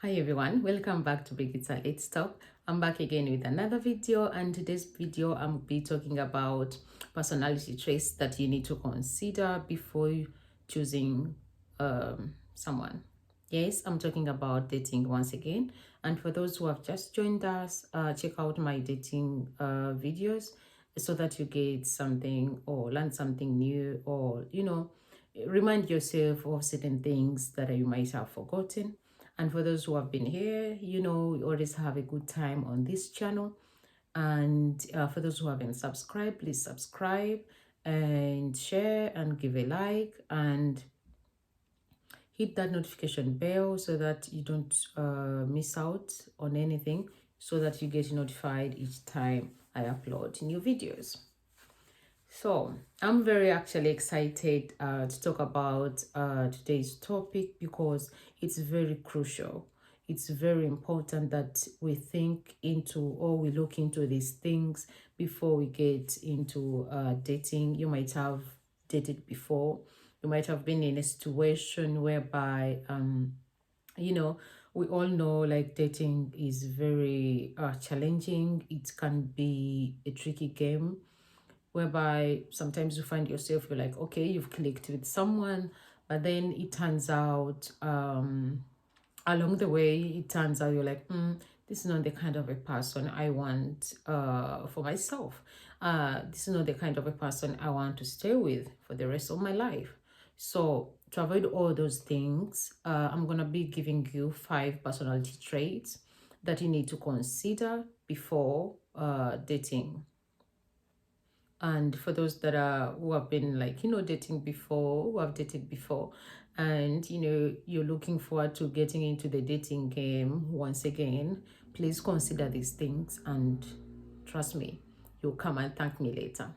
Hi everyone, welcome back to Brigitta Let's Talk. I'm back again with another video, and today's video I'm be talking about personality traits that you need to consider before choosing someone. Yes, I'm talking about dating once again. And for those who have just joined us, check out my dating videos so that you get something or learn something new, or remind yourself of certain things that you might have forgotten. And for those who have been here, we always have a good time on this channel. And for those who haven't subscribed, please subscribe and share and give a like and hit that notification bell so that you don't miss out on anything, so that you get notified each time I upload new videos. So I'm very actually excited to talk about today's topic because it's very crucial. It's very important that we think into, or we look into these things before we get into dating. You might have dated before. You might have been in a situation whereby, you know, we all know like dating is very challenging. It can be a tricky game whereby sometimes you find yourself, you're like, okay, you've clicked with someone, but then it turns out along the way, it turns out you're like, this is not the kind of a person I want for myself. This is not the kind of a person I want to stay with for the rest of my life. So to avoid all those things, I'm going to be giving you 5 personality traits that you need to consider before dating. And for those that are who have been like dating before, who have dated before, and you're looking forward to getting into the dating game once again, please consider these things, and trust me, you'll come and thank me later.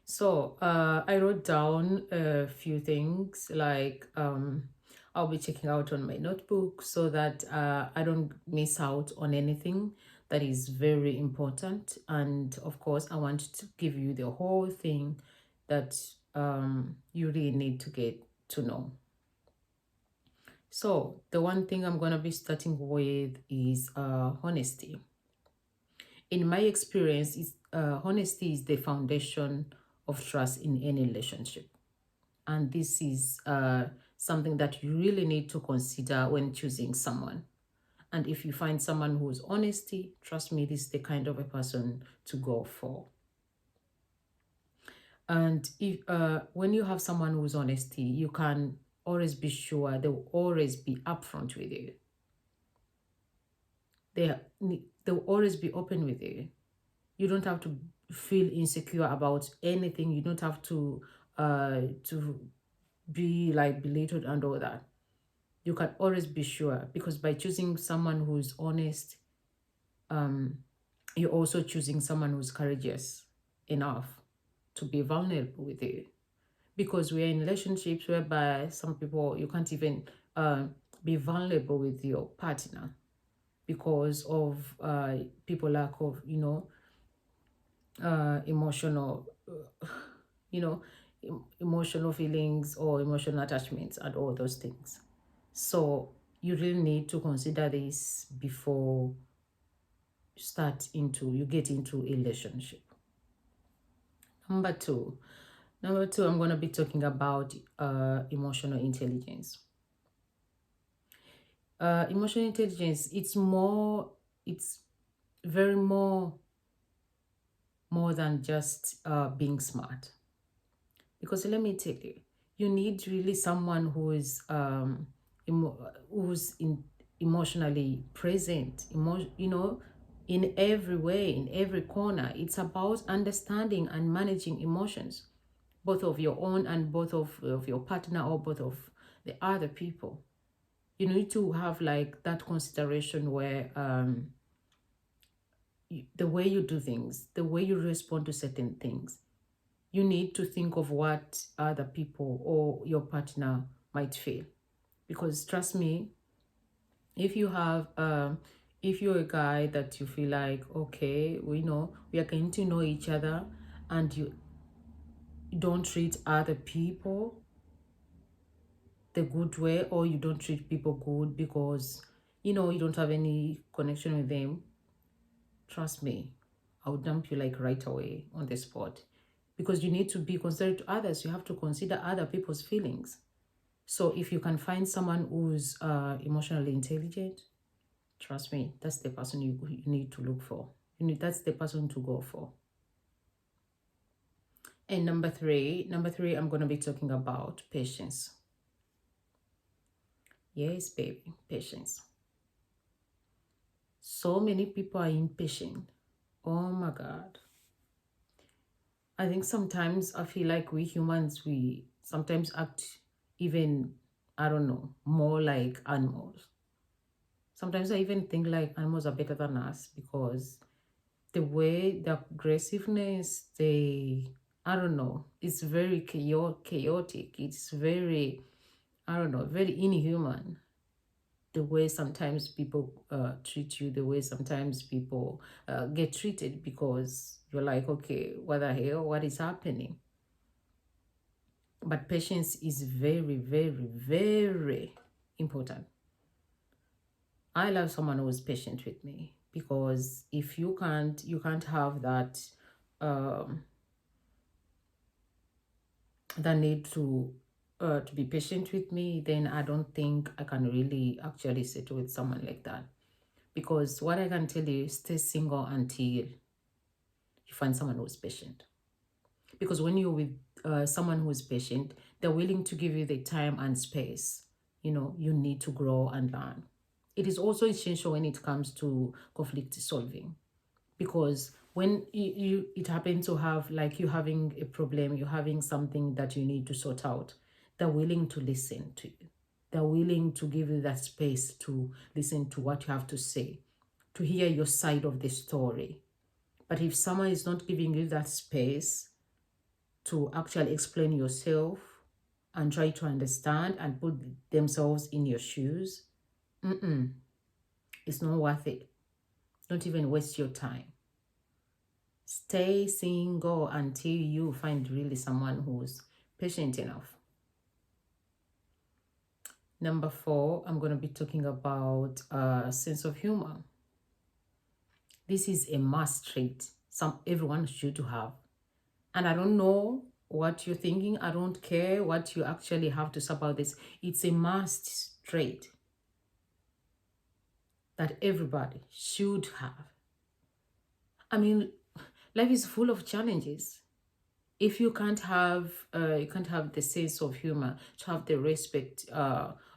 So I wrote down a few things, like I'll be checking out on my notebook so that I don't miss out on anything that is very important. And of course, I want to give you the whole thing that you really need to get to know. So the one thing I'm going to be starting with is honesty. In my experience, honesty is the foundation of trust in any relationship. And this is something that you really need to consider when choosing someone. And if you find someone who's honesty, trust me, this is the kind of a person to go for. And if when you have someone who's honesty, you can always be sure they will always be upfront with you. They'll always be open with you. You don't have to feel insecure about anything. You don't have to be like belittled and all that. You can always be sure, because by choosing someone who's honest, you're also choosing someone who's courageous enough to be vulnerable with you. Because we are in relationships whereby some people, you can't even be vulnerable with your partner because of people lack of emotional emotional feelings or emotional attachments and all those things. So you really need to consider this before you get into a relationship. Number two, I'm going to be talking about emotional intelligence. Emotional intelligence, it's very more than just being smart. Because let me tell you, you need really someone who is emotionally present, in every way, in every corner. It's about understanding and managing emotions, both of your own and both of your partner, or both of the other people. You need to have like that consideration where the way you do things, the way you respond to certain things, you need to think of what other people or your partner might feel. Because trust me, if you have if you're a guy that you feel like, okay, we are getting to know each other, and you don't treat other people the good way, or you don't treat people good because, you know, you don't have any connection with them, trust me, I'll dump you like right away on the spot. Because you need to be considerate to others. You have to consider other people's feelings. So if you can find someone who's emotionally intelligent, trust me, that's the person you need to look for. That's the person to go for. And number three, I'm going to be talking about patience. Yes, baby, patience. So many people are impatient. Oh my God. I think sometimes I feel like we humans, we sometimes act even, I don't know, more like animals. Sometimes I even think like animals are better than us because the way, the aggressiveness, I don't know, it's very chaotic. It's very, I don't know, very inhuman. The way sometimes people treat you, the way sometimes people get treated, because you're like, okay, what the hell, what is happening? But patience is very, very, very important. I love someone who is patient with me, because if you can't have that um, that need to be patient with me, then I don't think I can really actually sit with someone like that. Because what I can tell you, stay single until you find someone who's patient. Because when you're with someone who's patient, they're willing to give you the time and space, you know, you need to grow and learn. It is also essential when it comes to conflict solving, because when it happens to have, like, you having a problem, you're having something that you need to sort out, they're willing to listen to you. They're willing to give you that space to listen to what you have to say, to hear your side of the story. But if someone is not giving you that space to actually explain yourself and try to understand and put themselves in your shoes, it's not worth it. Don't even waste your time. Stay single until you find really someone who's patient enough. Number 4, I'm going to be talking about sense of humor. This is a must trait everyone should have. And I don't know what you're thinking. I don't care what you actually have to say about this. It's a must trait that everybody should have. I mean, life is full of challenges. If you can't have the sense of humor, to have the respect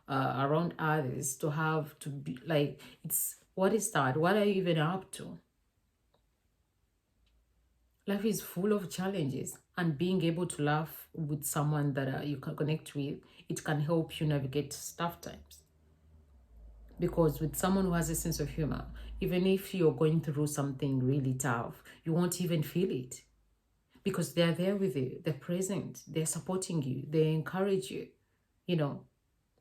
around others, to be like, it's, what is that? What are you even up to? Life is full of challenges, and being able to laugh with someone that you can connect with, it can help you navigate tough times. Because with someone who has a sense of humor, even if you're going through something really tough, you won't even feel it, because they're there with you, they're present, they're supporting you, they encourage you, you know,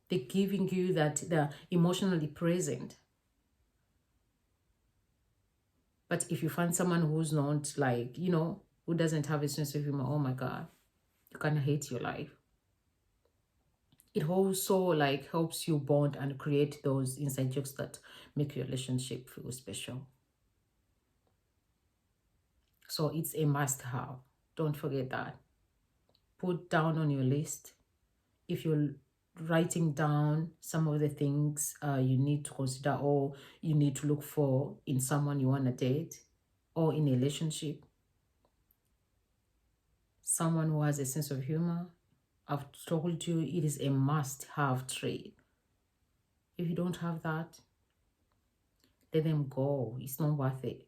they're giving you that, they're emotionally present. But if you find someone who's not, like, you know, who doesn't have a sense of humor, oh my God, you can hate your life. It also like helps you bond and create those inside jokes that make your relationship feel special. So it's a must have. Don't forget that. Put down on your list, if you're writing down some of the things you need to consider, or you need to look for in someone you want to date, or in a relationship. Someone who has a sense of humor, I've told you, it is a must-have trait. If you don't have that, let them go. It's not worth it.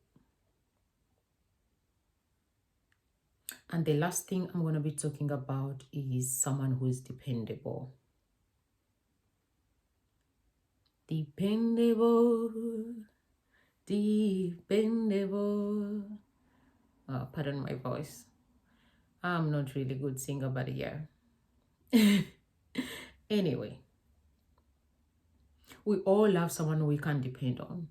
And the last thing I'm going to be talking about is someone who is dependable. Dependable, dependable. Pardon my voice. I'm not really good singer, but yeah. Anyway, we all love someone we can depend on.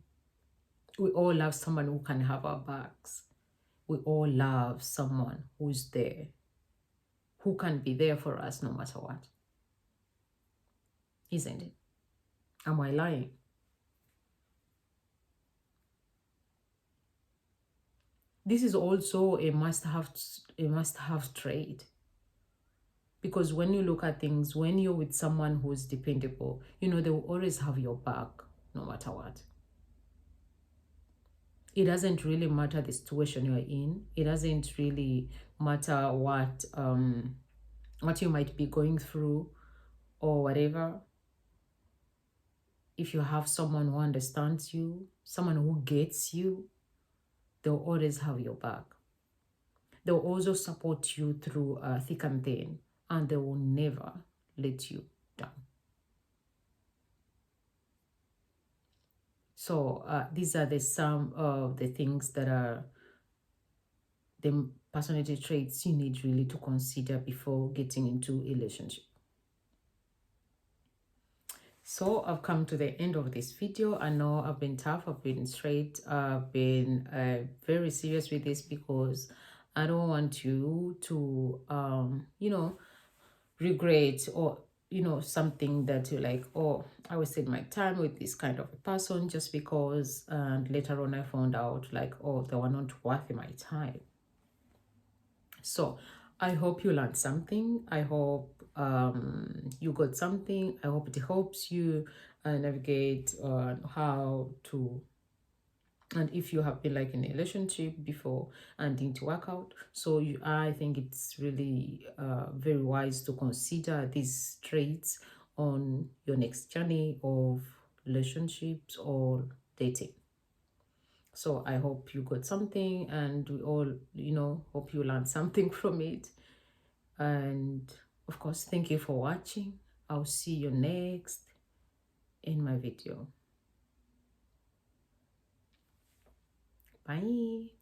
We all love someone who can have our backs. We all love someone who's there, who can be there for us no matter what. isn't it? Am I lying? This is also a must-have trait, because when you look at things, when you're with someone who's dependable, they will always have your back no matter what. It doesn't really matter the situation you're in. It doesn't really matter what you might be going through or whatever. If you have someone who understands you, someone who gets you, they'll always have your back. They'll also support you through thick and thin, and they will never let you down. So these are some of the things that are the personality traits you need really to consider before getting into a relationship. So I've come to the end of this video. I know I've been tough, I've been straight, I've been very serious with this, because I don't want you to, regret, or, something that you're like, oh, I wasted my time with this kind of a person just because, and later on I found out like, oh, they were not worth my time. So I hope you learned something. I hope you got something. I hope it helps you navigate how to, and if you have been like in a relationship before and didn't work out. So I think it's really very wise to consider these traits on your next journey of relationships or dating. So I hope you got something, and we all, hope you learned something from it. And of course, thank you for watching. I'll see you next in my video. Bye.